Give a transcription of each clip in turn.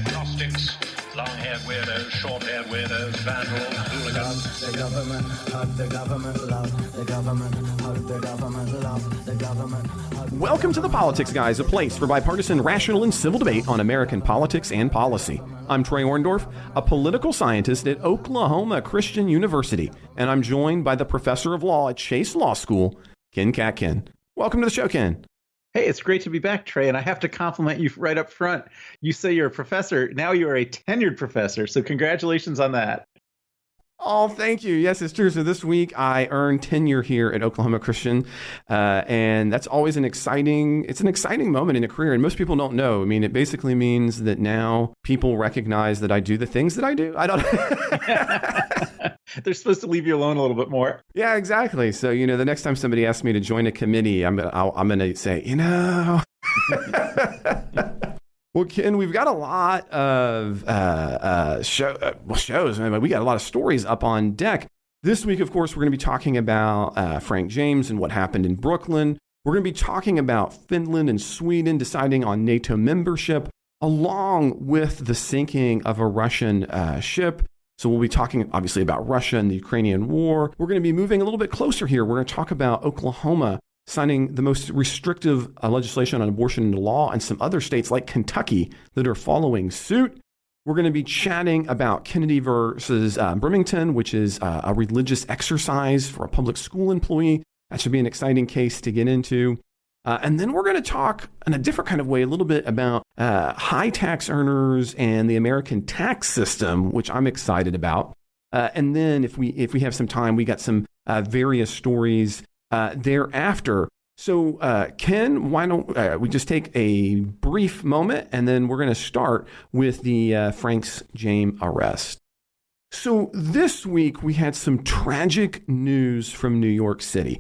agnostics, long-haired weirdos, short-haired weirdos, vandals, hooligans. The government, hug the government, love the government, hug the government, love the government. Welcome to The Politics Guys, a place for bipartisan, rational, and civil debate on American politics and policy. I'm Trey Orndorff, a political scientist at Oklahoma Christian University, and I'm joined by the professor of law at Chase Law School, Ken Katkin. Welcome to the show, Ken. Hey, it's great to be back, Trey, and I have to compliment you right up front. You say you're a professor. Now you are a tenured professor, so congratulations on that. Oh, thank you. Yes, it's true. So this week I earned tenure here at Oklahoma Christian, and that's always an exciting moment in a career, and most people don't know. I mean, it basically means that now people recognize that I do the things that I do. I don't They're supposed to leave you alone a little bit more. Yeah, exactly. So, the next time somebody asks me to join a committee, I'm going to say, Well, Ken, we've got a lot of shows. I mean, we got a lot of stories up on deck. This week, of course, we're going to be talking about Frank James and what happened in Brooklyn. We're going to be talking about Finland and Sweden deciding on NATO membership, along with the sinking of a Russian ship. So we'll be talking, obviously, about Russia and the Ukrainian war. We're going to be moving a little bit closer here. We're going to talk about Oklahoma signing the most restrictive legislation on abortion into law, and some other states like Kentucky that are following suit. We're going to be chatting about Kennedy versus Birmingham, which is a religious exercise for a public school employee. That should be an exciting case to get into. And then we're going to talk in a different kind of way a little bit about high tax earners and the American tax system, which I'm excited about. And then if we have some time, we got some various stories thereafter. So, Ken, why don't we just take a brief moment, and then we're going to start with the Frank James arrest. So this week, we had some tragic news from New York City.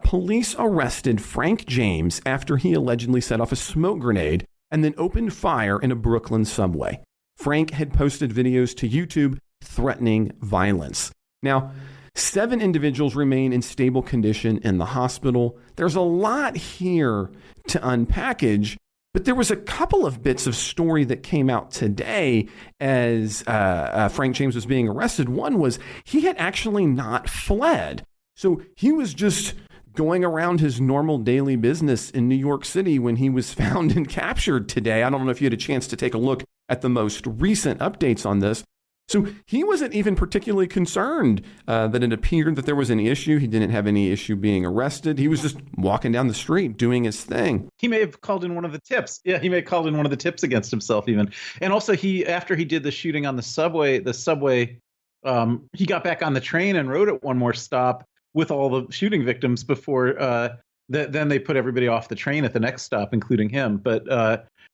Police arrested Frank James after he allegedly set off a smoke grenade and then opened fire in a Brooklyn subway. Frank had posted videos to YouTube threatening violence. Now, 7 individuals remain in stable condition in the hospital. There's a lot here to unpackage, but there was a couple of bits of story that came out today as Frank James was being arrested. One was he had actually not fled. So he was just going around his normal daily business in New York City when he was found and captured today. I don't know if you had a chance to take a look at the most recent updates on this. So he wasn't even particularly concerned that it appeared that there was any issue. He didn't have any issue being arrested. He was just walking down the street doing his thing. He may have called in one of the tips. Yeah, he may have called in one of the tips against himself even. And also after he did the shooting on the subway, he got back on the train and rode at one more stop with all the shooting victims before then they put everybody off the train at the next stop, including him. But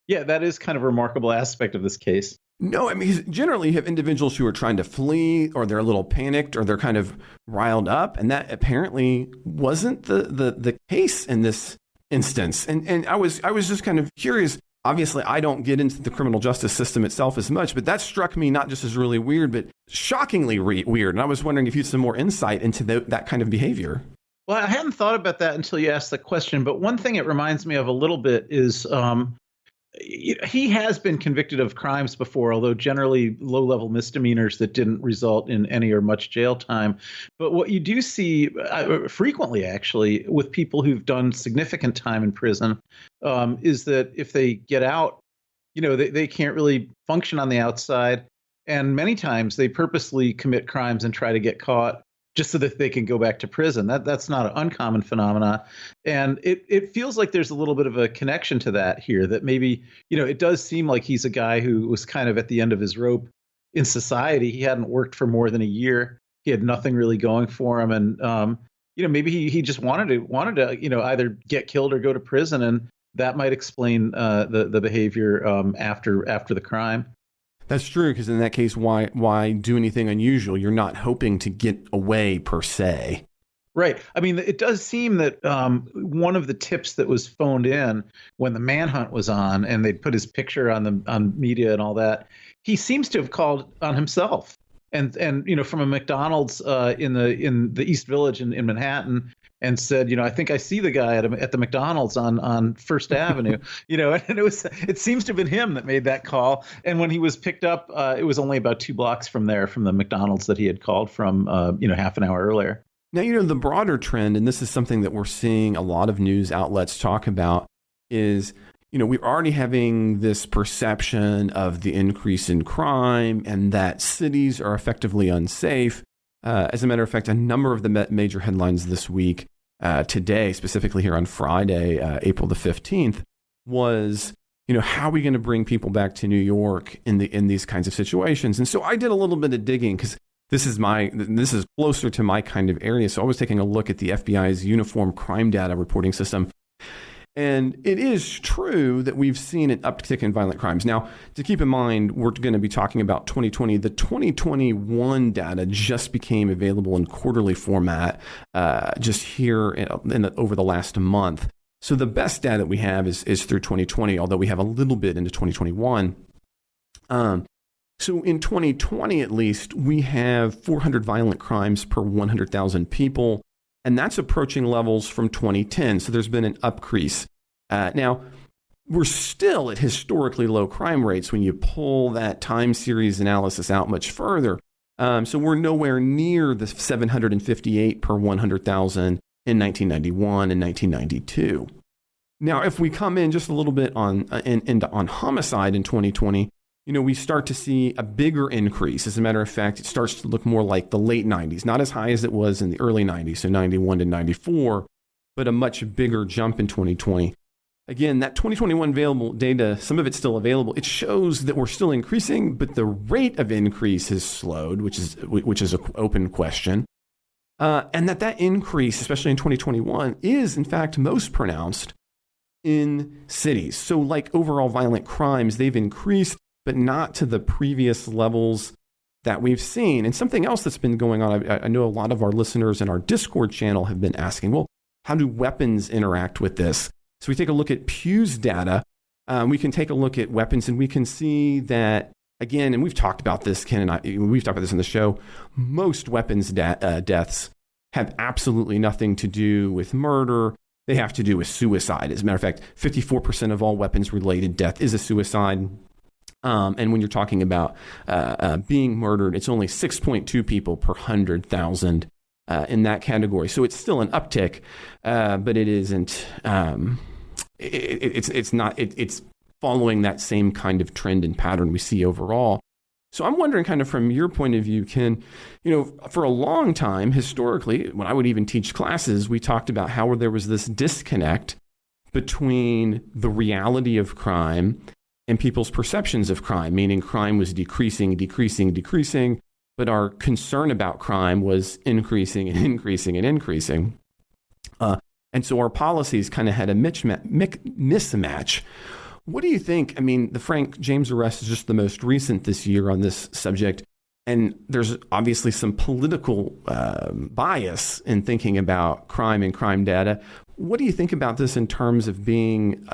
yeah, that is kind of a remarkable aspect of this case. No, I mean, generally you have individuals who are trying to flee, or they're a little panicked, or they're kind of riled up. And that apparently wasn't the case in this instance. And I was just kind of curious. Obviously, I don't get into the criminal justice system itself as much, but that struck me not just as really weird, but shockingly weird. And I was wondering if you had some more insight into that kind of behavior. Well, I hadn't thought about that until you asked the question. But one thing it reminds me of a little bit is he has been convicted of crimes before, although generally low-level misdemeanors that didn't result in any or much jail time. But what you do see frequently, actually, with people who've done significant time in prison is that if they get out, they can't really function on the outside. And many times they purposely commit crimes and try to get caught just so that they can go back to prison. That's not an uncommon phenomenon. And it feels like there's a little bit of a connection to that here, that maybe, it does seem like he's a guy who was kind of at the end of his rope in society. He hadn't worked for more than a year. He had nothing really going for him. And, maybe he just wanted to, either get killed or go to prison. And that might explain the behavior after the crime. That's true, because in that case, why do anything unusual? You're not hoping to get away per se. Right. I mean, it does seem that one of the tips that was phoned in when the manhunt was on, and they put his picture on media and all that, he seems to have called on himself. And from a McDonald's in the East Village in Manhattan, and said, I think I see the guy at the McDonald's on First Avenue, and it seems to have been him that made that call. And when he was picked up, it was only about 2 blocks from the McDonald's that he had called from, half an hour earlier. Now, the broader trend, and this is something that we're seeing a lot of news outlets talk about, is, we're already having this perception of the increase in crime and that cities are effectively unsafe. As a matter of fact, a number of the major headlines this week, today, specifically here on Friday, April the 15th, was, how are we going to bring people back to New York in these kinds of situations? And so I did a little bit of digging because this is closer to my kind of area. So I was taking a look at the FBI's Uniform Crime Data Reporting System. And it is true that we've seen an uptick in violent crimes. Now, to keep in mind, we're going to be talking about 2020. The 2021 data just became available in quarterly format just here over the last month. So the best data we have is through 2020, although we have a little bit into 2021. So in 2020, at least, we have 400 violent crimes per 100,000 people. And that's approaching levels from 2010. So there's been an upcrease. Now, we're still at historically low crime rates when you pull that time series analysis out much further. So we're nowhere near the 758 per 100,000 in 1991 and 1992. Now, if we come in just a little bit on homicide in 2020, we start to see a bigger increase. As a matter of fact, it starts to look more like the late 90s, not as high as it was in the early 90s, so 91 to 94, but a much bigger jump in 2020. Again, that 2021 available data, some of it's still available. It shows that we're still increasing, but the rate of increase has slowed, which is an open question. And that increase, especially in 2021, is in fact most pronounced in cities. So like overall violent crimes, they've increased, but not to the previous levels that we've seen. And something else that's been going on, I know a lot of our listeners in our Discord channel have been asking, well, how do weapons interact with this? So we take a look at Pew's data. We can take a look at weapons and we can see that, again, and we've talked about this, Ken and I, we've talked about this on the show, most weapons deaths have absolutely nothing to do with murder. They have to do with suicide. As a matter of fact, 54% of all weapons-related death is a suicide. And when you're talking about being murdered, it's only 6.2 people per 100,000 in that category. So it's still an uptick, but it isn't. It's not. It's following that same kind of trend and pattern we see overall. So I'm wondering, kind of from your point of view, Ken, for a long time, historically, when I would even teach classes, we talked about how there was this disconnect between the reality of crime and people's perceptions of crime, meaning crime was decreasing, but our concern about crime was increasing and increasing and increasing. And so our policies kind of had a mismatch. What do you think? I mean, the Frank James arrest is just the most recent this year on this subject, and there's obviously some political bias in thinking about crime and crime data. What do you think about this in terms of being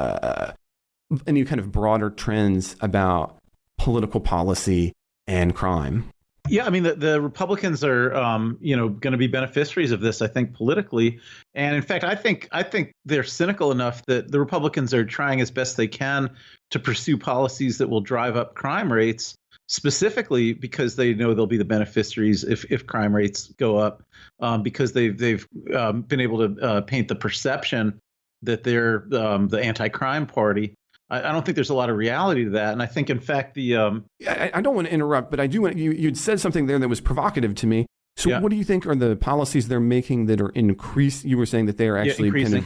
any kind of broader trends about political policy and crime? Yeah, I mean, the Republicans are, going to be beneficiaries of this, I think, politically. And in fact, I think they're cynical enough that the Republicans are trying as best they can to pursue policies that will drive up crime rates, specifically because they know they'll be the beneficiaries if crime rates go up, because they've been able to paint the perception that they're the anti-crime party. I don't think there's a lot of reality to that. And I think, in fact, I don't want to interrupt, but I do want you'd said something there that was provocative to me. So what do you think are the policies they're making that are You were saying that they are actually kind of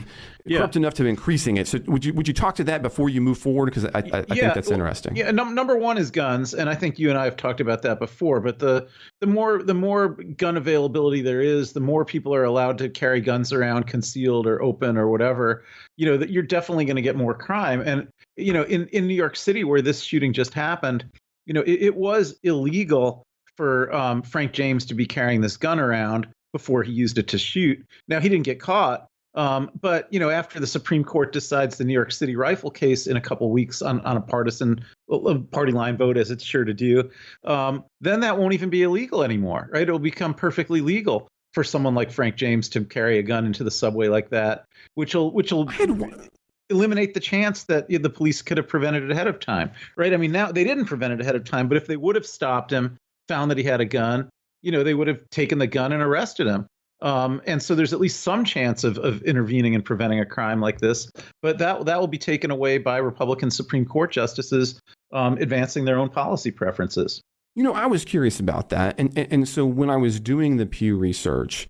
corrupt enough to increasing it. So would you talk to that before you move forward? Because I think that's interesting. Yeah, number one is guns, and I think you and I have talked about that before. But the more gun availability there is, the more people are allowed to carry guns around, concealed or open or whatever. That you're definitely going to get more crime. And in New York City, where this shooting just happened, it was illegal for Frank James to be carrying this gun around before he used it to shoot. Now, he didn't get caught, but after the Supreme Court decides the New York City rifle case in a couple of weeks on a party line vote, as it's sure to do, then that won't even be illegal anymore, right? It'll become perfectly legal. for someone like Frank James to carry a gun into the subway like that, which will eliminate the chance that the police could have prevented it ahead of time, right? I mean, now they didn't prevent it ahead of time, but if they would have stopped him, found that he had a gun, they would have taken the gun and arrested him. And so there's at least some chance of intervening and preventing a crime like this. But that will be taken away by Republican Supreme Court justices advancing their own policy preferences. I was curious about that. And so when I was doing the Pew research,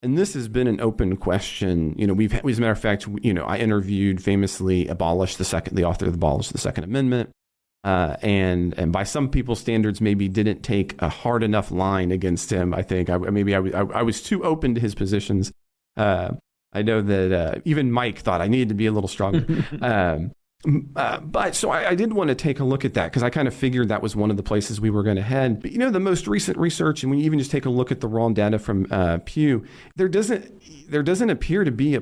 and this has been an open question, as a matter of fact, I interviewed famously the author of Abolish the Second Amendment. And by some people's standards, maybe didn't take a hard enough line against him. I think I was too open to his positions. I know that even Mike thought I needed to be a little stronger. But so I did want to take a look at that because I kind of figured that was one of the places we were going to head. But the most recent research, and when you even just take a look at the raw data from Pew, there doesn't appear to be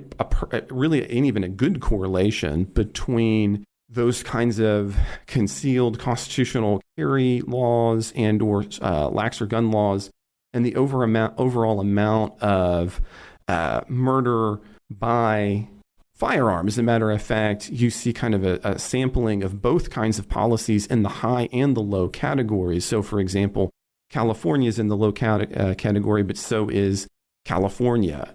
really even a good correlation between those kinds of concealed constitutional carry laws and or laxer gun laws and the overall amount of murder by firearms. As a matter of fact, you see kind of a sampling of both kinds of policies in the high and the low categories. So, for example, California is in the low category, but so is Florida,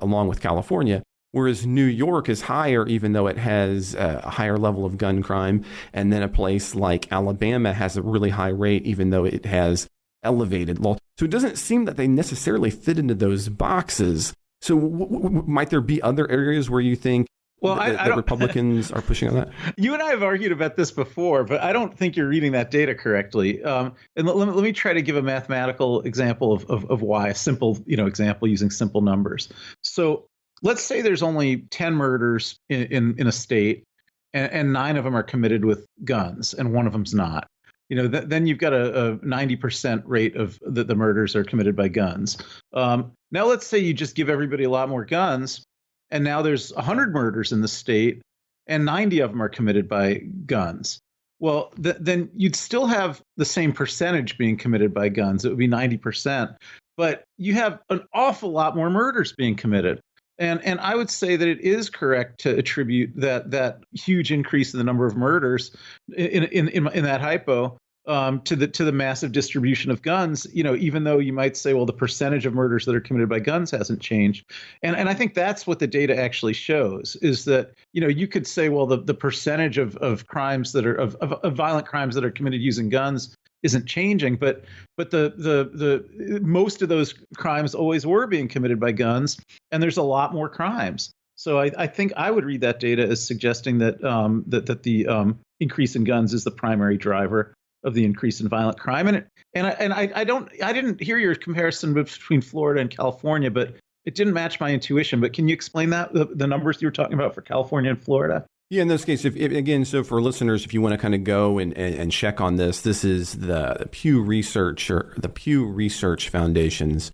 along with California. Whereas New York is higher, even though it has a higher level of gun crime. And then a place like Alabama has a really high rate, even though it has elevated law. So it doesn't seem that they necessarily fit into those boxes. So might there be other areas where you think that Republicans are pushing on that? You and I have argued about this before, but I don't think you're reading that data correctly. And let me try to give a mathematical example of why, a simple example using simple numbers. So let's say there's only 10 murders in a state, and 9 of them are committed with guns, and 1 of them's not. Then you've got a 90% rate of the murders are committed by guns. Now let's say you just give everybody a lot more guns, and now there's 100 murders in the state, and 90 of them are committed by guns. Well, then you'd still have the same percentage being committed by guns. It would be 90%, but you have an awful lot more murders being committed. And I would say that it is correct to attribute that huge increase in the number of murders in that hypo to the massive distribution of guns. Even though you might say, well, the percentage of murders that are committed by guns hasn't changed, and I think that's what the data actually shows is that you could say, well, the percentage of crimes that are of violent crimes that are committed using guns isn't changing, but the most of those crimes always were being committed by guns, and there's a lot more crimes. So I think I would read that data as suggesting that that the increase in guns is the primary driver of the increase in violent crime. I didn't hear your comparison between Florida and California, but it didn't match my intuition. But can you explain that, the numbers you were talking about for California and Florida? Yeah, in those cases, so for listeners, if you want to kind of go and check on this is the Pew Research or the Pew Research Foundation's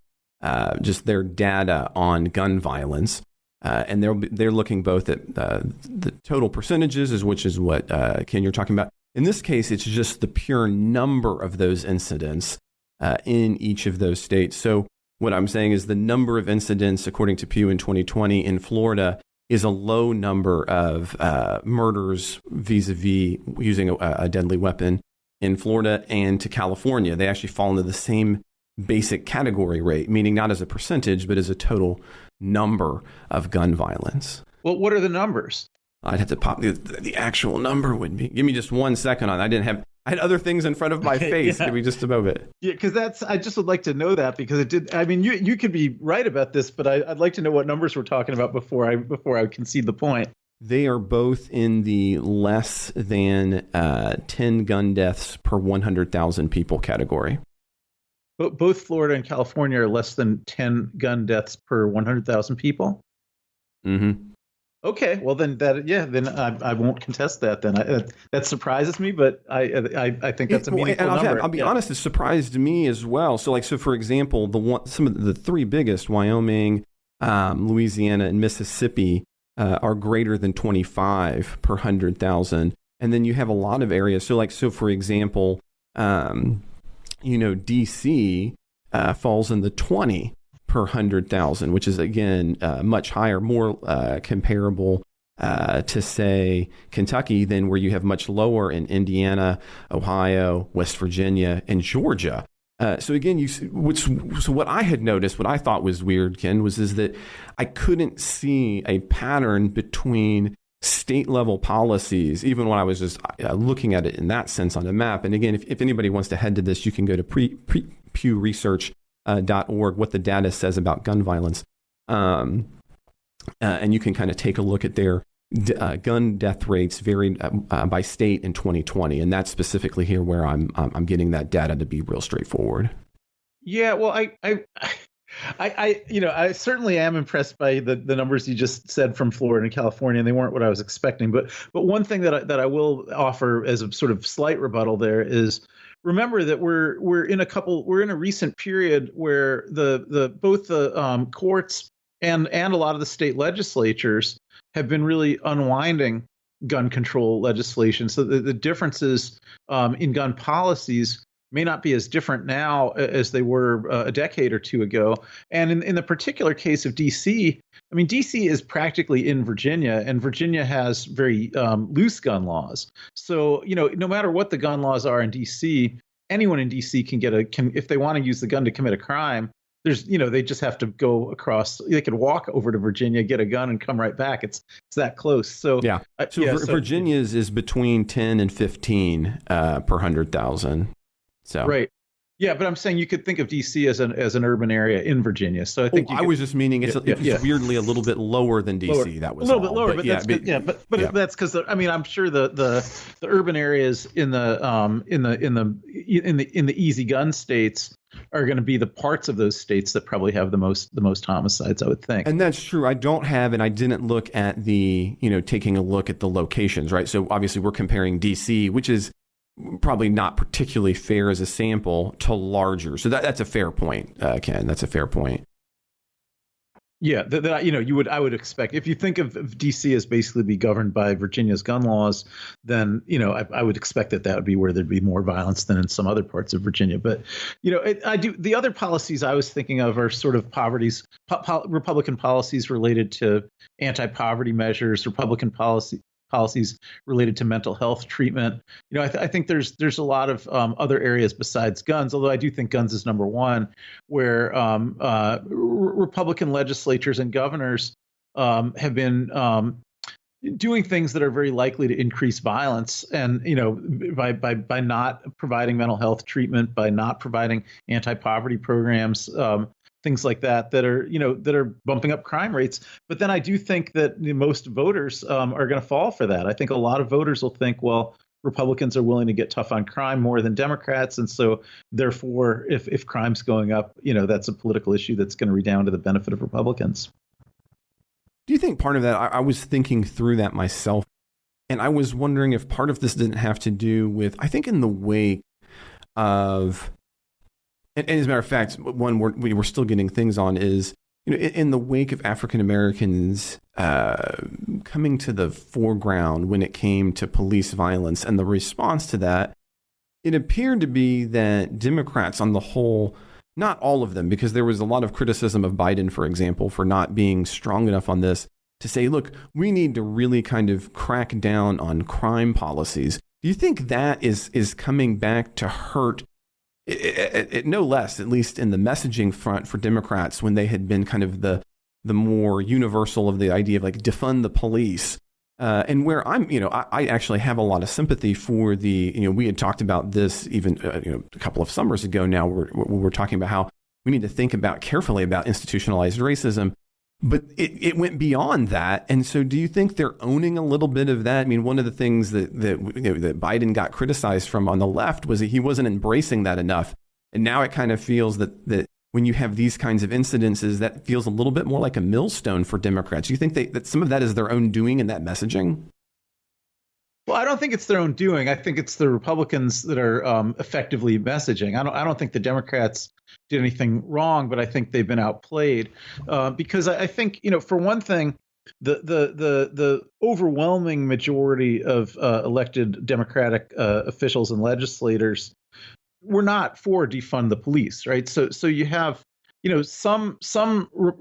just their data on gun violence, and they're looking both at the total percentages, which is what Ken you're talking about. In this case, it's just the pure number of those incidents in each of those states. So what I'm saying is the number of incidents, according to Pew in 2020 in Florida, is a low number of murders vis-a-vis using a deadly weapon in Florida, and to California. They actually fall into the same basic category rate, meaning not as a percentage, but as a total number of gun violence. Well, what are the numbers? I'd have to pop the actual number would be. Give me just 1 second on. I had other things in front of my face. Yeah. Give me just a moment. Yeah, because I just would like to know that, because it did. I mean, you could be right about this, but I'd like to know what numbers we're talking about before I concede the point. They are both in the less than 10 gun deaths per 100,000 people category. But both Florida and California are less than 10 gun deaths per 100,000 people. Mm-hmm. Okay, well then I won't contest that. Then that surprises me, but I think that's a meaningful number. I'll be honest, it surprised me as well. So for example, some of the 3 biggest, Wyoming, Louisiana, and Mississippi, are greater than 25 per 100,000, and then you have a lot of areas. So for example, DC falls in the 20 per 100,000, which is, again, much higher, more comparable to, say, Kentucky, than where you have much lower in Indiana, Ohio, West Virginia, and Georgia. So again, so what I had noticed, what I thought was weird, Ken, is that I couldn't see a pattern between state level policies, even when I was just looking at it in that sense on a map. And again, if anybody wants to head to this, you can go to PewResearch.org, what the data says about gun violence. And you can kind of take a look at their gun death rates varied by state in 2020. And that's specifically here where I'm getting that data to be real straightforward. Yeah, well, I certainly am impressed by the numbers you just said from Florida and California, and they weren't what I was expecting. But one thing that I will offer as a sort of slight rebuttal there is, remember that we're in a recent period where both the courts and a lot of the state legislatures have been really unwinding gun control legislation. So the differences in gun policies may not be as different now as they were a decade or two ago. And in the particular case of D.C., I mean, D.C. is practically in Virginia, and Virginia has very loose gun laws. So, no matter what the gun laws are in D.C., anyone in D.C. can if they want to use the gun to commit a crime, they just have to go across. They could walk over to Virginia, get a gun, and come right back. It's that close. So yeah. Virginia's is between 10 and 15 per 100,000. So right. Yeah, but I'm saying you could think of D.C. as an urban area in Virginia. So I think I was just meaning it's weirdly a a little bit lower than D.C. Lower, that was a little bit lower, but that's because I'm sure the urban areas in the easy gun states are going to be the parts of those states that probably have the most homicides, I would think. And that's true. I didn't look at taking a look at the locations, right? So obviously we're comparing D.C., which is probably not particularly fair as a sample, to larger. So that's a fair point, Ken. That's a fair point. Yeah, I would expect, if you think of DC as basically be governed by Virginia's gun laws, then I would expect that would be where there'd be more violence than in some other parts of Virginia. But the other policies I was thinking of are sort of Republican policies related to anti-poverty measures, Republican policies related to mental health treatment. I think there's a lot of other areas besides guns, although I do think guns is number one, where Republican legislatures and governors have been doing things that are very likely to increase violence, and by not providing mental health treatment, by not providing anti-poverty programs, things like that are bumping up crime rates. But then I do think that most voters are going to fall for that. I think a lot of voters will think, well, Republicans are willing to get tough on crime more than Democrats, and so therefore, if crime's going up, that's a political issue that's going to redound to the benefit of Republicans. Do you think part of that? I was thinking through that myself, and I was wondering if part of this didn't have to do with, I think, in the wake of. And as a matter of fact, one we're still getting things on is, in the wake of African Americans coming to the foreground when it came to police violence and the response to that, it appeared to be that Democrats on the whole, not all of them, because there was a lot of criticism of Biden, for example, for not being strong enough on this, to say, look, we need to really kind of crack down on crime policies. Do you think that is coming back to hurt? It no less, at least in the messaging front for Democrats, when they had been kind of the more universal of the idea of like defund the police, and where I actually have a lot of sympathy for we had talked about this even a couple of summers ago. Now we're talking about how we need to think carefully about institutionalized racism. But it went beyond that. And so do you think they're owning a little bit of that? I mean, one of the things that Biden got criticized from on the left was that he wasn't embracing that enough. And now it kind of feels that when you have these kinds of incidences, that feels a little bit more like a millstone for Democrats. Do you think that some of that is their own doing in that messaging? Well, I don't think it's their own doing. I think it's the Republicans that are effectively messaging. I don't think the Democrats did anything wrong, but I think they've been outplayed because I think, for one thing, the overwhelming majority of elected Democratic officials and legislators were not for defund the police, right? So you have, some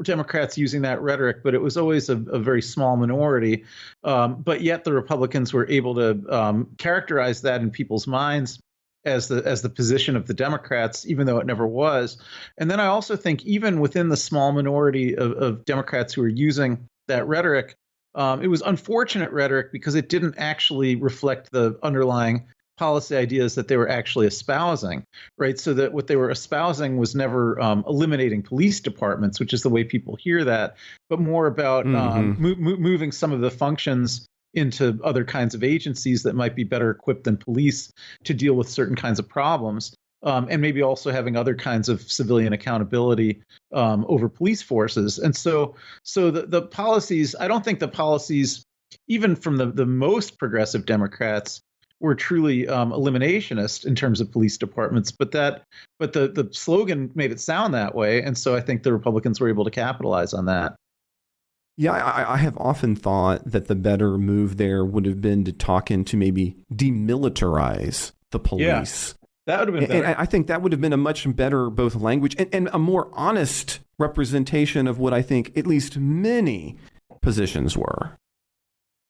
Democrats using that rhetoric, but it was always a very small minority. But yet the Republicans were able to characterize that in people's minds as the position of the Democrats, even though it never was. And then I also think even within the small minority of Democrats who are using that rhetoric, it was unfortunate rhetoric because it didn't actually reflect the underlying policy ideas that they were actually espousing, right? So that what they were espousing was never eliminating police departments, which is the way people hear that, but more about moving some of the functions into other kinds of agencies that might be better equipped than police to deal with certain kinds of problems. And maybe also having other kinds of civilian accountability over police forces. And so the policies, I don't think the policies, even from the most progressive Democrats, were truly eliminationist in terms of police departments, but the slogan made it sound that way, and so I think the Republicans were able to capitalize on that. Yeah, I have often thought that the better move there would have been to talk into maybe demilitarize the police. Yeah, that would have been better. And I think that would have been a much better both language and a more honest representation of what I think at least many positions were.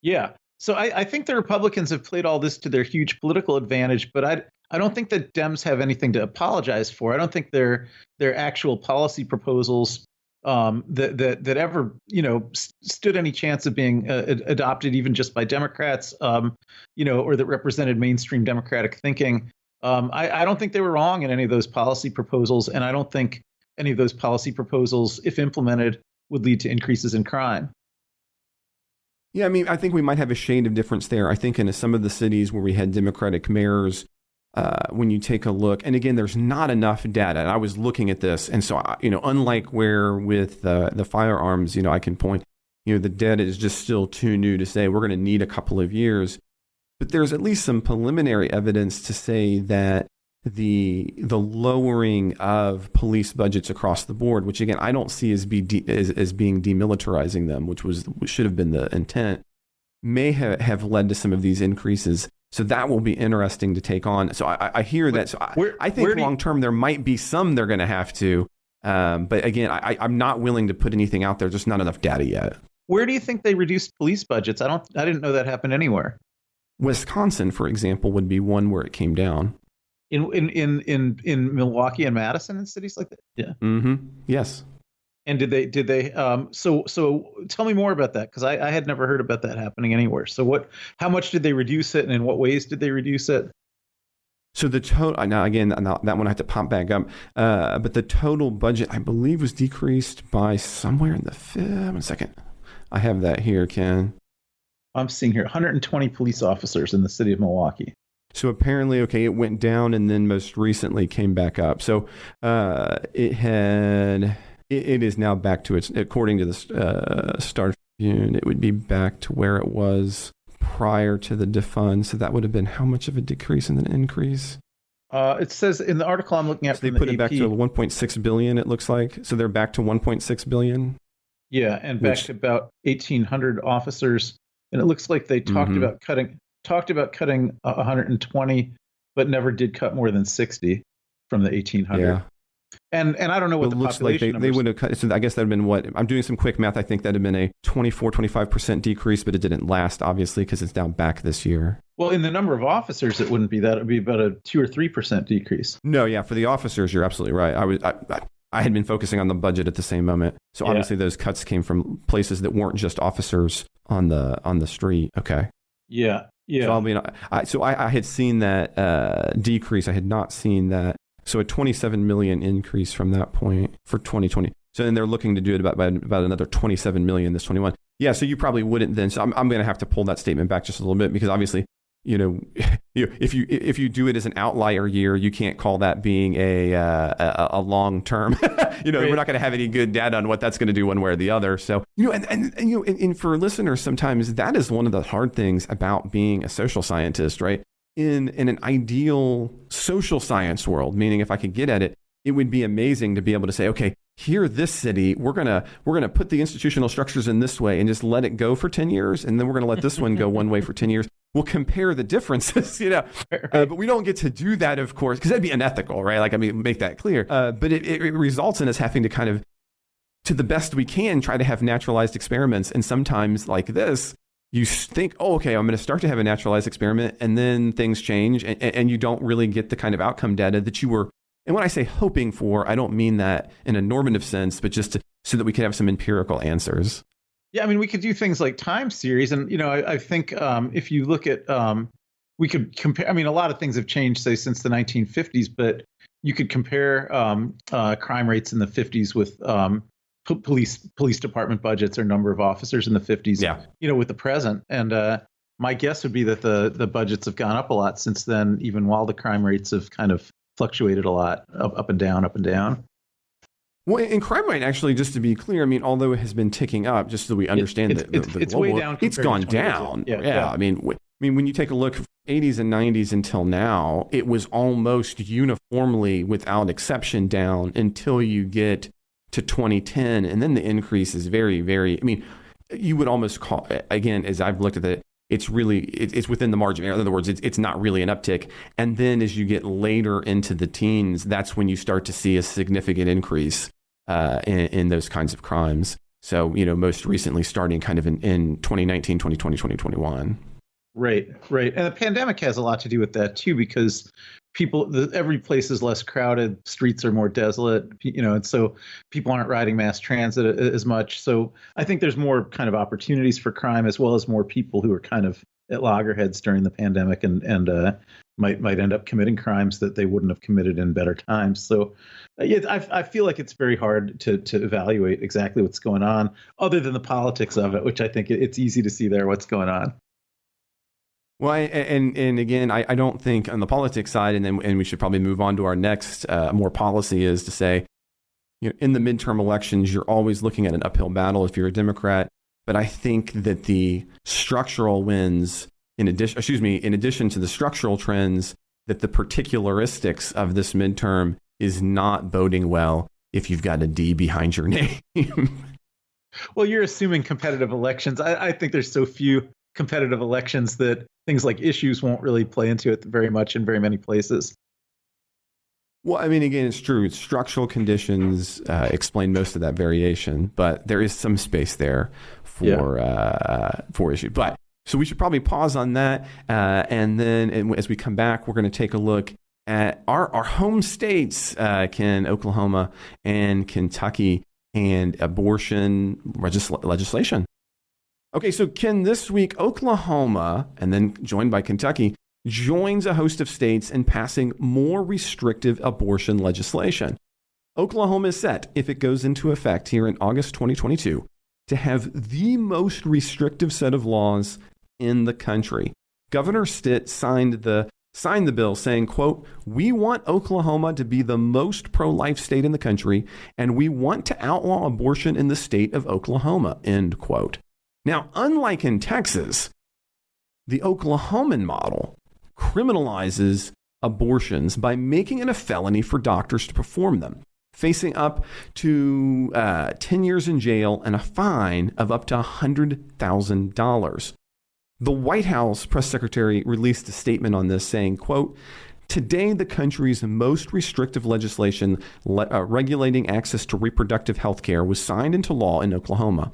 Yeah. So I think the Republicans have played all this to their huge political advantage, but I don't think that Dems have anything to apologize for. I don't think their actual policy proposals that ever stood any chance of being adopted even just by Democrats, or that represented mainstream Democratic thinking. I don't think they were wrong in any of those policy proposals, and I don't think any of those policy proposals, if implemented, would lead to increases in crime. Yeah, I mean, I think we might have a shade of difference there. I think in some of the cities where we had Democratic mayors, when you take a look, and again, there's not enough data. And I was looking at this, and so, unlike where with the firearms, I can point, the data is just still too new to say we're going to need a couple of years. But there's at least some preliminary evidence to say that the lowering of police budgets across the board, which again I don't see as being demilitarizing them, which should have been the intent, may have led to some of these increases. So that will be interesting to take on. So I hear that. So I think long term there might be some they're going to have to, but again I'm not willing to put anything out there. There's not enough data yet. Where do you think they reduced police budgets? I didn't know that happened anywhere. Wisconsin, for example, would be one where it came down. In Milwaukee and Madison and cities like that. Yeah. Mm-hmm. Yes. And did they so tell me more about that, because I had never heard about that happening anywhere. So how much did they reduce it, and in what ways did they reduce it? So the total, now that one I have to pop back up, but the total budget I believe was decreased by somewhere in the 1 second. I have that here, Ken. I'm seeing here 120 police officers in the city of Milwaukee. So apparently, okay, it went down and then most recently came back up. So it is now back to its, according to the start, it would be back to where it was prior to the defund. So that would have been how much of a decrease and an increase? It says in the article I'm looking at, so they put it back to 1.6 billion, it looks like. So they're back to 1.6 billion. Yeah, and back to about 1,800 officers. And it looks like they talked about cutting 120, but never did cut more than 60 from the 1,800. Yeah. And I don't know what the population like they would have cut. So I guess that would have been what I'm doing some quick math. I think that would have been a 25% decrease, but it didn't last, obviously, because it's down back this year. Well, in the number of officers, it wouldn't be that. It would be about a 2 or 3% decrease. No, yeah, for the officers, you're absolutely right. I had been focusing on the budget at the same moment. So obviously those cuts came from places that weren't just officers on the street. Okay. Yeah. Yeah. So I had seen that decrease. I had not seen that. So a 27 million increase from that point for 2020. So then they're looking to do it about another 27 million this 21. Yeah. So you probably wouldn't then. So I'm going to have to pull that statement back just a little bit, because obviously, if you do it as an outlier year, you can't call that being a long term. Right. We're not going to have any good data on what that's going to do one way or the other. So and for listeners, sometimes that is one of the hard things about being a social scientist, right? In an ideal social science world, meaning if I could get at it, it would be amazing to be able to say, okay, here, this city, we're gonna put the institutional structures in this way and just let it go for 10 years, and then we're gonna let this one go one way for 10 years. We'll compare the differences, but we don't get to do that, of course, because that'd be unethical, right? Like, I mean, make that clear. But it results in us having to kind of, to the best we can, try to have naturalized experiments. And sometimes, like this, you think, oh, okay, I'm going to start to have a naturalized experiment, and then things change, and you don't really get the kind of outcome data that you were. And when I say hoping for, I don't mean that in a normative sense, but just so that we can have some empirical answers. Yeah, I mean, we could do things like time series. And, I think if you look at, we could compare, I mean, a lot of things have changed, say, since the 1950s, but you could compare crime rates in the 50s with police department budgets or number of officers in the 50s, with the present. And my guess would be that the budgets have gone up a lot since then, even while the crime rates have kind of fluctuated a lot, up and down, up and down. Well, and crime rate, actually, just to be clear, I mean, although it has been ticking up, just so we understand it's way down. It's gone down. Yeah. I mean, when you take a look, 80s and 90s until now, it was almost uniformly, without exception, down until you get to 2010, and then the increase is very, very. I mean, you would almost call, again, as I've looked at it, it's within the margin. In other words, it's not really an uptick. And then as you get later into the teens, that's when you start to see a significant increase in those kinds of crimes. So, most recently starting kind of in 2019, 2020, 2021. Right. And the pandemic has a lot to do with that too, because every place is less crowded, streets are more desolate, and so people aren't riding mass transit as much. So I think there's more kind of opportunities for crime, as well as more people who are kind of at loggerheads during the pandemic and might end up committing crimes that they wouldn't have committed in better times. So I feel like it's very hard to evaluate exactly what's going on, other than the politics of it, which I think it's easy to see there what's going on. Well, and again, I don't think on the politics side, and we should probably move on to our next more policy, is to say, in the midterm elections, you're always looking at an uphill battle if you're a Democrat. But I think that the structural wins, in addition to the structural trends, that the particularistics of this midterm is not boding well if you've got a D behind your name. Well, you're assuming competitive elections. I think there's so few competitive elections that things like issues won't really play into it very much in very many places. Well, I mean, again, it's true. Structural conditions explain most of that variation, but there is some space there for issue. But so we should probably pause on that, and then as we come back, we're going to take a look at our home states, Oklahoma and Kentucky, and abortion legislation. Okay, so Ken, this week, Oklahoma, and then joined by Kentucky, joins a host of states in passing more restrictive abortion legislation. Oklahoma is set, if it goes into effect here in August 2022, to have the most restrictive set of laws in the country. Governor Stitt signed the bill saying, quote, "We want Oklahoma to be the most pro-life state in the country, and we want to outlaw abortion in the state of Oklahoma," end quote. Now, unlike in Texas, the Oklahoman model criminalizes abortions by making it a felony for doctors to perform them, facing up to 10 years in jail and a fine of up to $100,000. The White House press secretary released a statement on this saying, quote, "Today, the country's most restrictive legislation regulating access to reproductive health care was signed into law in Oklahoma.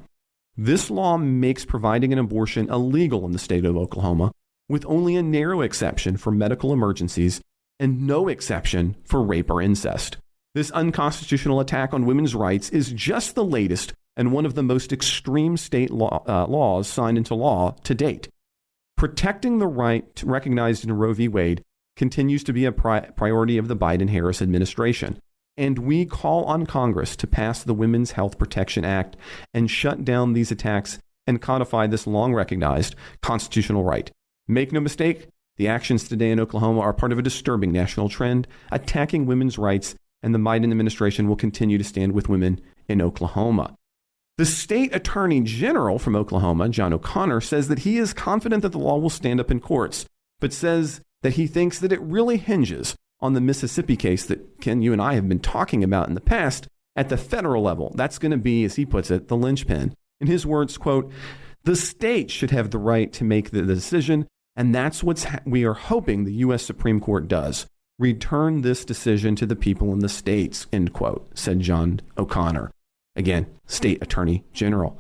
This law makes providing an abortion illegal in the state of Oklahoma, with only a narrow exception for medical emergencies and no exception for rape or incest. This unconstitutional attack on women's rights is just the latest and one of the most extreme state laws signed into law to date. Protecting the right recognized in Roe v. Wade continues to be a priority of the Biden-Harris administration. And we call on Congress to pass the Women's Health Protection Act and shut down these attacks and codify this long-recognized constitutional right. Make no mistake, the actions today in Oklahoma are part of a disturbing national trend attacking women's rights, and the Biden administration will continue to stand with women in Oklahoma." The state attorney general from Oklahoma, John O'Connor, says that he is confident that the law will stand up in courts, but says that he thinks that it really hinges on the Mississippi case that, Ken, you and I have been talking about in the past, At the federal level, that's going to be, as he puts it, the linchpin. In his words, quote, the state should have the right to make the decision, and that's what we are hoping the U.S. Supreme Court does. Return this decision to the people in the states, end quote, said John O'Connor, again, state attorney general.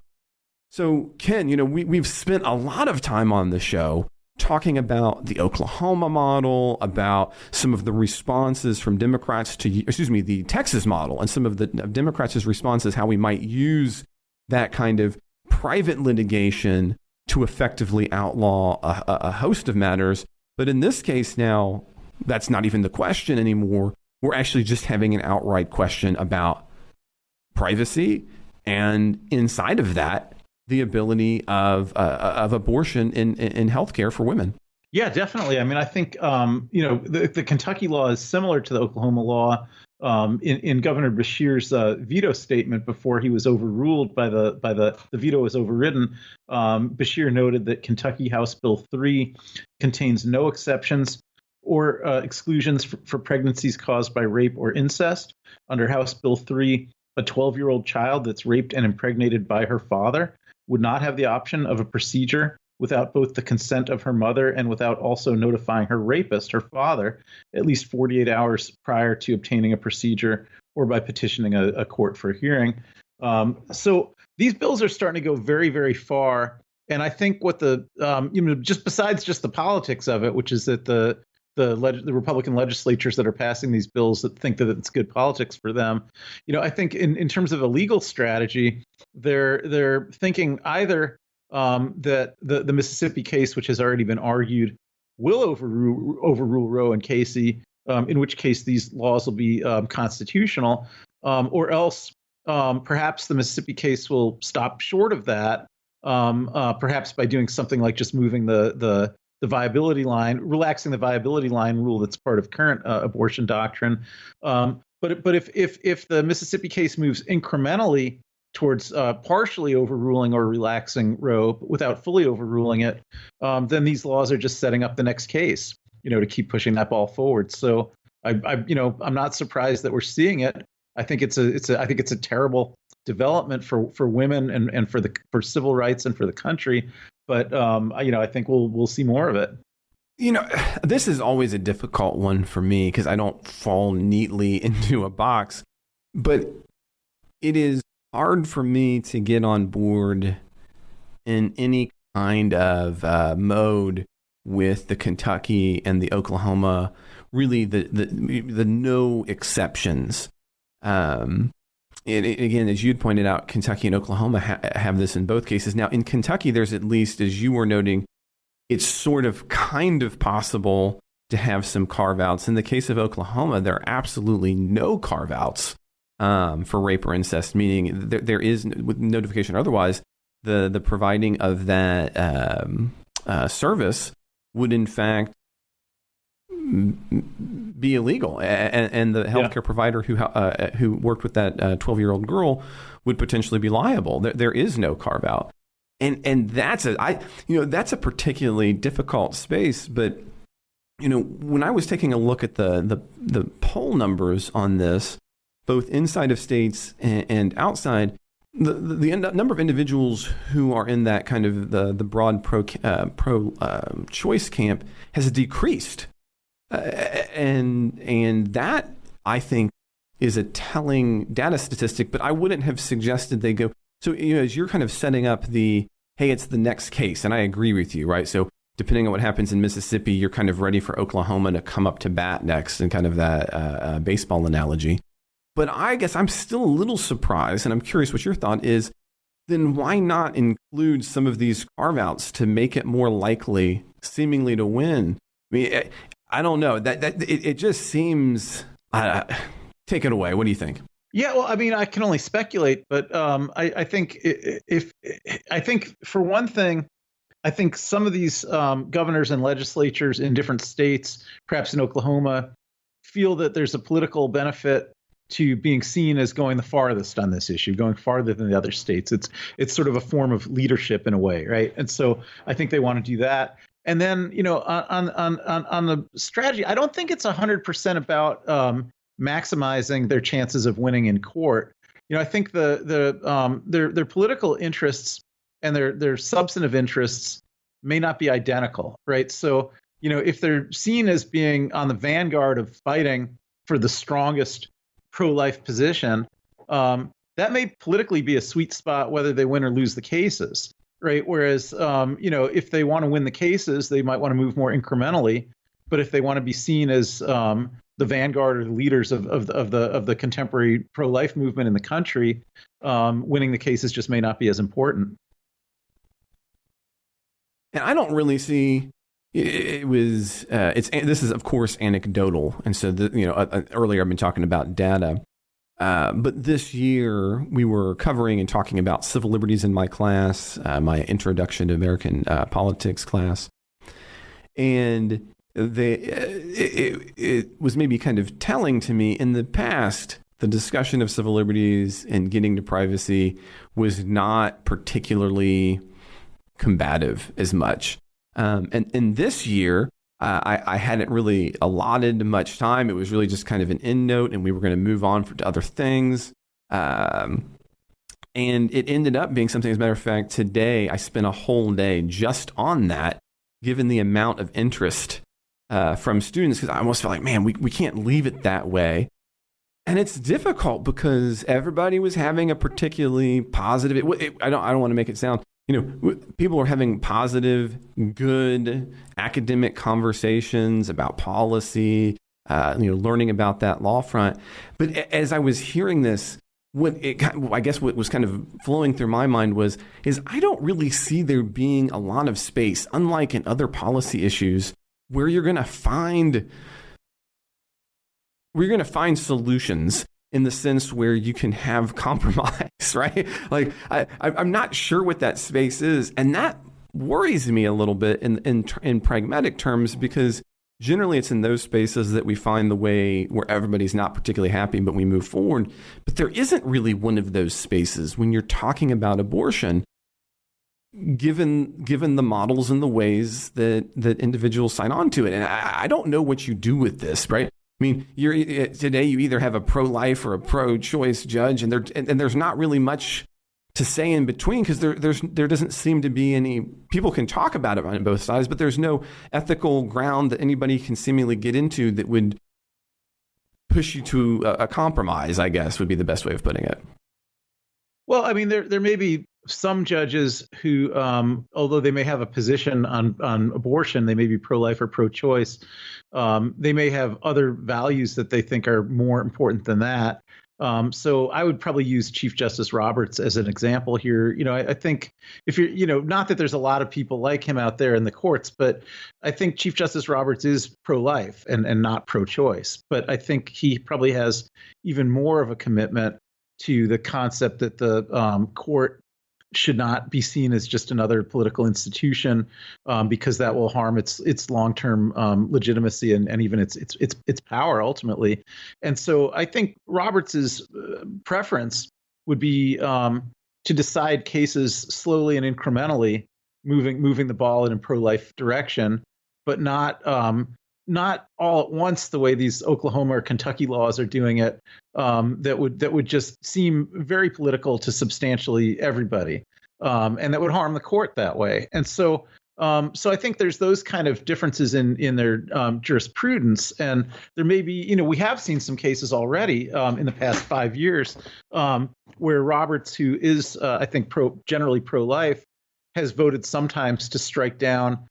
So, Ken, we've spent a lot of time on the show talking about the Oklahoma model, about some of the responses from Democrats to, the Texas model, and some of the Democrats' responses, how we might use that kind of private litigation to effectively outlaw a host of matters. But in this case now, that's not even the question anymore. We're actually just having an outright question about privacy, and inside of that, the ability of abortion in healthcare for women. Yeah, definitely. I mean, I think the Kentucky law is similar to the Oklahoma law. In Governor Beshear's veto statement before he was overruled by the veto was overridden, Beshear noted that Kentucky House Bill 3 contains no exceptions or exclusions for pregnancies caused by rape or incest. Under House Bill 3, a 12-year-old child that's raped and impregnated by her father would not have the option of a procedure without both the consent of her mother and without also notifying her rapist, her father, at least 48 hours prior to obtaining a procedure or by petitioning a court for a hearing. So these bills are starting to go very, very far. And I think what just besides just the politics of it, which is that the Republican legislatures that are passing these bills that think that it's good politics for them, I think in terms of a legal strategy, they're thinking either that the Mississippi case, which has already been argued, will overrule Roe and Casey, in which case these laws will be constitutional, or else perhaps the Mississippi case will stop short of that, perhaps by doing something like just moving the viability line, relaxing the viability line rule that's part of current abortion doctrine. But if the Mississippi case moves incrementally towards partially overruling or relaxing Roe, but without fully overruling it, then these laws are just setting up the next case, to keep pushing that ball forward. So I'm not surprised that we're seeing it. I think it's a terrible development for women and for civil rights and for the country. But I think we'll see more of it. This is always a difficult one for me because I don't fall neatly into a box, but it is hard for me to get on board in any kind of mode with the Kentucky and the Oklahoma, really the no exceptions. Again, as you'd pointed out, Kentucky and Oklahoma have this in both cases. Now, in Kentucky, there's at least, as you were noting, it's sort of kind of possible to have some carve-outs. In the case of Oklahoma, there are absolutely no carve-outs for rape or incest, meaning there is, with notification or otherwise, the providing of that service would in fact be illegal, and the healthcare provider who worked with that 12-year-old girl would potentially be liable. There is no carve out, and that's a particularly difficult space. But when I was taking a look at the poll numbers on this, both inside of states and outside, the number of individuals who are in that kind of the broad pro choice camp has decreased. And that, I think, is a telling data statistic, but I wouldn't have suggested they go. So, as you're kind of setting up hey, it's the next case, and I agree with you, right? So depending on what happens in Mississippi, you're kind of ready for Oklahoma to come up to bat next, and kind of that baseball analogy. But I guess I'm still a little surprised, and I'm curious what your thought is, then why not include some of these carve-outs to make it more likely, seemingly, to win? I mean, I don't know. It just seems. Take it away. What do you think? Yeah, well, I mean, I can only speculate, but I think I think for one thing, I think some of these governors and legislatures in different states, perhaps in Oklahoma, feel that there's a political benefit to being seen as going the farthest on this issue, going farther than the other states. It's sort of a form of leadership in a way, right? And so I think they want to do that. And then, on the strategy, I don't think it's 100% about maximizing their chances of winning in court. I think their political interests and their substantive interests may not be identical, right? So, if they're seen as being on the vanguard of fighting for the strongest pro-life position, that may politically be a sweet spot whether they win or lose the cases, right? Whereas, if they want to win the cases, they might want to move more incrementally. But if they want to be seen as the vanguard or the leaders of the contemporary pro-life movement in the country, winning the cases just may not be as important. And I don't really see this is of course anecdotal, and so earlier I've been talking about data, but this year we were covering and talking about civil liberties in my class, my Introduction to American Politics class, and it was maybe kind of telling to me in the past. The discussion of civil liberties and getting to privacy was not particularly combative as much. And this year, I hadn't really allotted much time. It was really just kind of an end note, and we were going to move on to other things. And it ended up being something, as a matter of fact, today I spent a whole day just on that, given the amount of interest from students, because I almost felt like, man, we can't leave it that way. And it's difficult because everybody was having a particularly positive. I don't want to make it sound. People are having positive, good academic conversations about policy. Learning about that law front. But as I was hearing this, what was kind of flowing through my mind is I don't really see there being a lot of space, unlike in other policy issues, where you're going to find solutions in the sense where you can have compromise, right? Like I'm not sure what that space is, and that worries me a little bit in pragmatic terms, because generally it's in those spaces that we find the way where everybody's not particularly happy, but we move forward. But there isn't really one of those spaces when you're talking about abortion, given the models and the ways that individuals sign on to it. And I don't know what you do with this, right? I mean, today you either have a pro-life or a pro-choice judge, and there's not really much to say in between, because there doesn't seem to be any. People can talk about it on both sides, but there's no ethical ground that anybody can seemingly get into that would push you to a compromise, I guess, would be the best way of putting it. Well, I mean, there may be some judges who, although they may have a position on abortion, they may be pro-life or pro-choice. They may have other values that they think are more important than that. So I would probably use Chief Justice Roberts as an example here. I think if you're, not that there's a lot of people like him out there in the courts, but I think Chief Justice Roberts is pro-life and not pro-choice. But I think he probably has even more of a commitment to the concept that the court should not be seen as just another political institution, because that will harm its long-term legitimacy and even its power ultimately. And so I think Roberts's preference would be to decide cases slowly and incrementally, moving the ball in a pro-life direction, but not all at once the way these Oklahoma or Kentucky laws are doing it, that would just seem very political to substantially everybody, and that would harm the court that way. And so I think there's those kind of differences in their jurisprudence, and there may be, we have seen some cases already in the past 5 years where Roberts, who is I think generally pro-life, has voted sometimes to strike down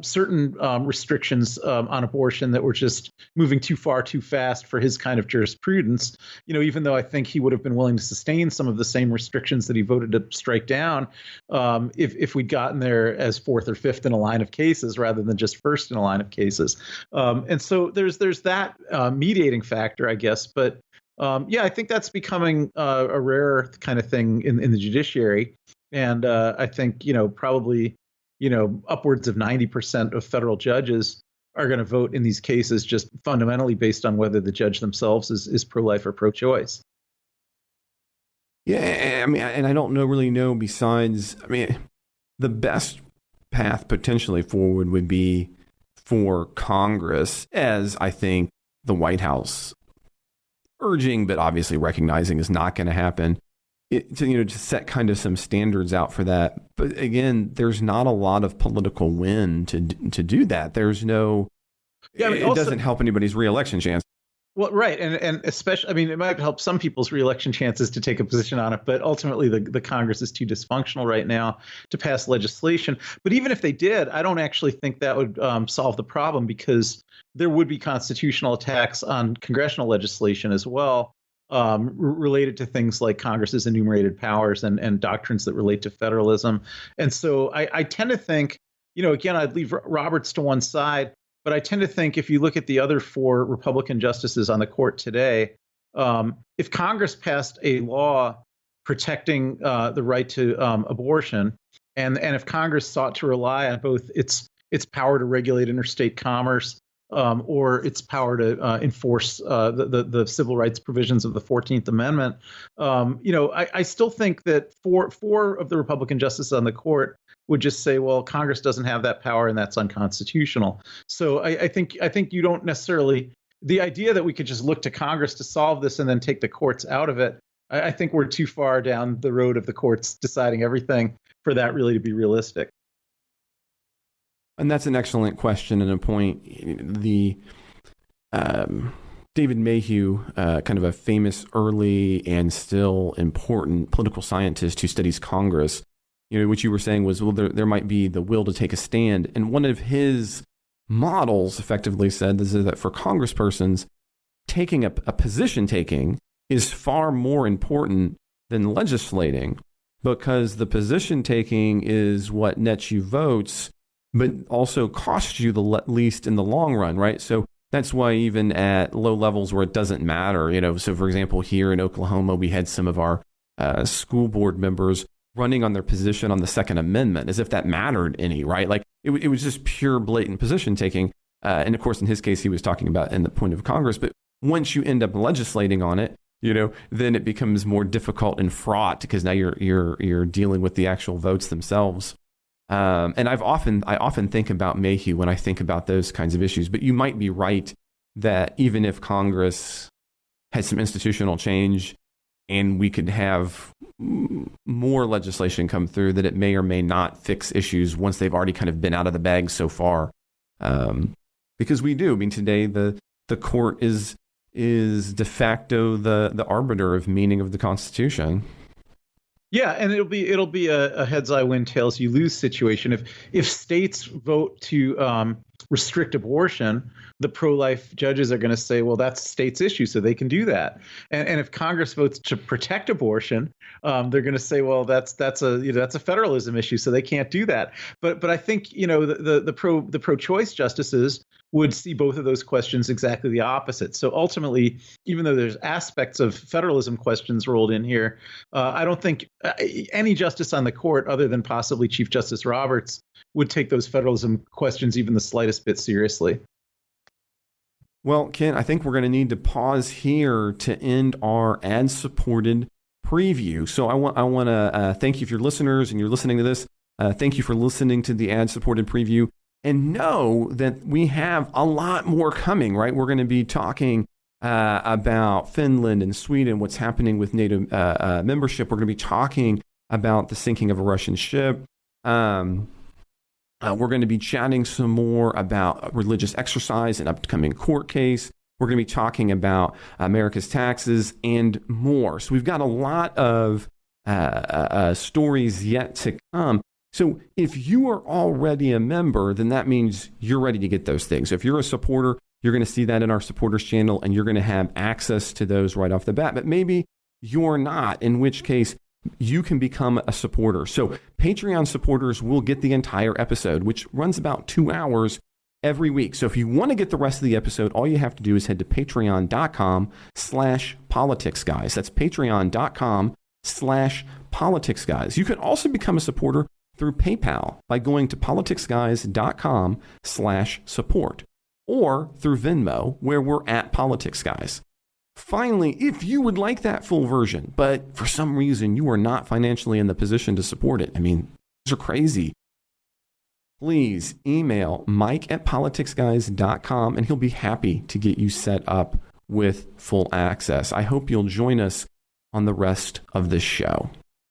certain restrictions on abortion that were just moving too far too fast for his kind of jurisprudence. Even though I think he would have been willing to sustain some of the same restrictions that he voted to strike down if we'd gotten there as fourth or fifth in a line of cases rather than just first in a line of cases. And so there's that mediating factor, I guess. But I think that's becoming a rare kind of thing in the judiciary. And I think, probably upwards of 90% of federal judges are going to vote in these cases just fundamentally based on whether the judge themselves is pro-life or pro-choice. Yeah, I mean, and I don't really know besides, the best path potentially forward would be for Congress, as I think the White House urging, but obviously recognizing is not going to happen. To set kind of some standards out for that. But again, there's not a lot of political win to do that. There's no, it doesn't help anybody's reelection chance. Well, right. And especially, I mean, it might help some people's reelection chances to take a position on it, but ultimately the Congress is too dysfunctional right now to pass legislation. But even if they did, I don't actually think that would solve the problem, because there would be constitutional attacks on congressional legislation as well, related to things like Congress's enumerated powers and doctrines that relate to federalism. And so I tend to think, again, I'd leave Roberts to one side, but I tend to think if you look at the other 4 Republican justices on the court today, if Congress passed a law protecting the right to abortion, and if Congress sought to rely on both its power to regulate interstate commerce or its power to enforce the civil rights provisions of the 14th Amendment, I still think that four of the Republican justices on the court would just say, well, Congress doesn't have that power and that's unconstitutional. So I think you don't necessarily, the idea that we could just look to Congress to solve this and then take the courts out of it, I think we're too far down the road of the courts deciding everything for that really to be realistic. And that's an excellent question and a point. The David Mayhew, kind of a famous early and still important political scientist who studies Congress, what you were saying was, well, there might be the will to take a stand. And one of his models effectively said is that for congresspersons, taking a position taking is far more important than legislating, because the position taking is what nets you votes, but also costs you the least in the long run, right? So that's why even at low levels where it doesn't matter, so for example, here in Oklahoma, we had some of our school board members running on their position on the Second Amendment, as if that mattered any, right? Like it was just pure blatant position taking. And of course, in his case, he was talking about in the point of Congress. But once you end up legislating on it, then it becomes more difficult and fraught, because now you're dealing with the actual votes themselves. And I often think about Mayhew when I think about those kinds of issues. But you might be right that even if Congress had some institutional change and we could have more legislation come through, that it may or may not fix issues once they've already kind of been out of the bag so far. Because we do. I mean, today the court is de facto the arbiter of meaning of the Constitution. Yeah, and it'll be a heads I win, tails you lose situation. If states vote to restrict abortion, the pro-life judges are going to say, well, that's states' issue, so they can do that. And if Congress votes to protect abortion, they're going to say, well, that's a federalism issue, so they can't do that. But I think the pro-choice justices would see both of those questions exactly the opposite. So ultimately, even though there's aspects of federalism questions rolled in here, I don't think any justice on the court, other than possibly Chief Justice Roberts, would take those federalism questions even the slightest bit seriously. Well, Ken, I think we're going to need to pause here to end our ad-supported preview. So I want to thank you for your listeners, and you're listening to this. Thank you for listening to the ad-supported preview. And know that we have a lot more coming, right? We're going to be talking about Finland and Sweden, what's happening with NATO membership. We're going to be talking about the sinking of a Russian ship. We're going to be chatting some more about religious exercise, an upcoming court case. We're going to be talking about America's taxes and more. So we've got a lot of stories yet to come. So if you are already a member, then that means you're ready to get those things. So if you're a supporter, you're going to see that in our supporters channel, and you're going to have access to those right off the bat. But maybe you're not, in which case you can become a supporter. So Patreon supporters will get the entire episode, which runs about 2 hours every week. So if you want to get the rest of the episode, all you have to do is head to patreon.com/politicsguys. That's patreon.com/politicsguys. You can also become a supporter through PayPal by going to politicsguys.com/support, or through Venmo, where we're at politicsguys. Finally, if you would like that full version, but for some reason you are not financially in the position to support it, I mean, these are crazy, please email Mike@politicsguys.com, and he'll be happy to get you set up with full access. I hope you'll join us on the rest of this show.